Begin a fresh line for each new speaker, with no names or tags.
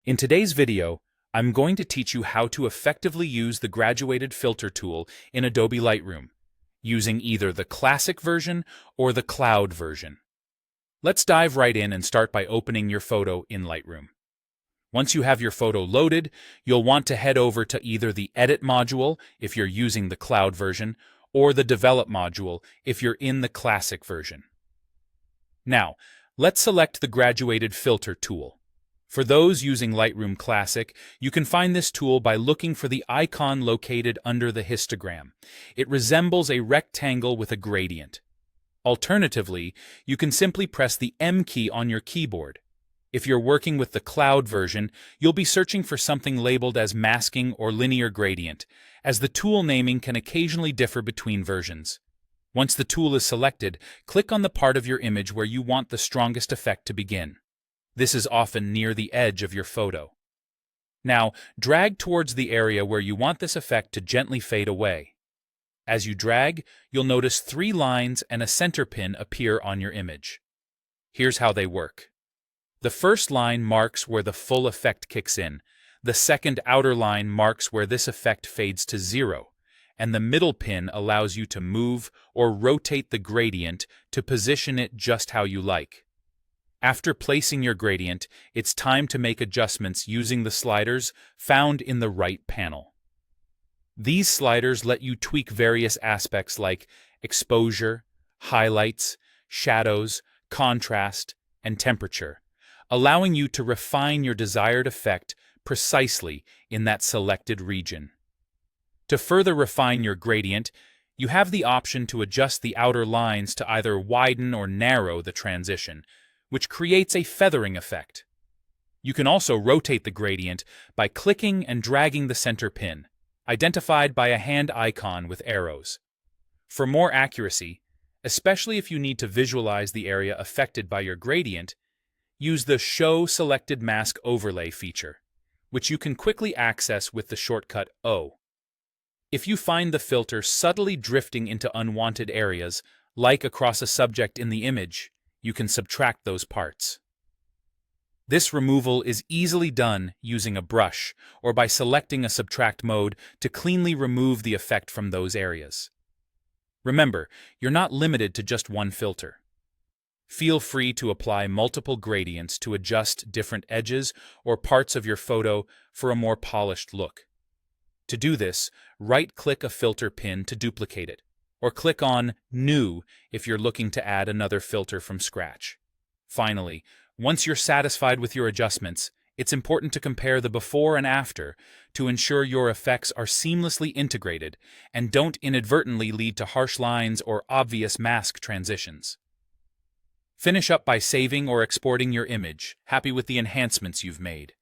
In today's video, I'm going to teach you how to effectively use the graduated filter tool in Adobe Lightroom, using either the classic version or the cloud version. Let's dive right in and start by opening your photo in Lightroom. Once you have your photo loaded, you'll want to head over to either the Edit module if you're using the cloud version, or the Develop module if you're in the classic version. Now, let's select the graduated filter tool. For those using Lightroom Classic, you can find this tool by looking for the icon located under the histogram. It resembles a rectangle with a gradient. Alternatively, you can simply press the M key on your keyboard. If you're working with the cloud version, you'll be searching for something labeled as masking or linear gradient, as the tool naming can occasionally differ between versions. Once the tool is selected, click on the part of your image where you want the strongest effect to begin. This is often near the edge of your photo. Now, drag towards the area where you want this effect to gently fade away. As you drag, you'll notice 3 lines and a center pin appear on your image. Here's how they work. The first line marks where the full effect kicks in, the second outer line marks where this effect fades to 0, and the middle pin allows you to move or rotate the gradient to position it just how you like. After placing your gradient, it's time to make adjustments using the sliders found in the right panel. These sliders let you tweak various aspects like exposure, highlights, shadows, contrast, and temperature, allowing you to refine your desired effect precisely in that selected region. To further refine your gradient, you have the option to adjust the outer lines to either widen or narrow the transition, which creates a feathering effect. You can also rotate the gradient by clicking and dragging the center pin, identified by a hand icon with arrows. For more accuracy, especially if you need to visualize the area affected by your gradient, use the Show Selected Mask Overlay feature, which you can quickly access with the shortcut O. If you find the filter subtly drifting into unwanted areas, like across a subject in the image, you can subtract those parts. This removal is easily done using a brush or by selecting a subtract mode to cleanly remove the effect from those areas. Remember, you're not limited to just one filter. Feel free to apply multiple gradients to adjust different edges or parts of your photo for a more polished look. To do this, right-click a filter pin to duplicate it, or click on New if you're looking to add another filter from scratch. Finally, once you're satisfied with your adjustments, it's important to compare the before and after to ensure your effects are seamlessly integrated and don't inadvertently lead to harsh lines or obvious mask transitions. Finish up by saving or exporting your image, happy with the enhancements you've made.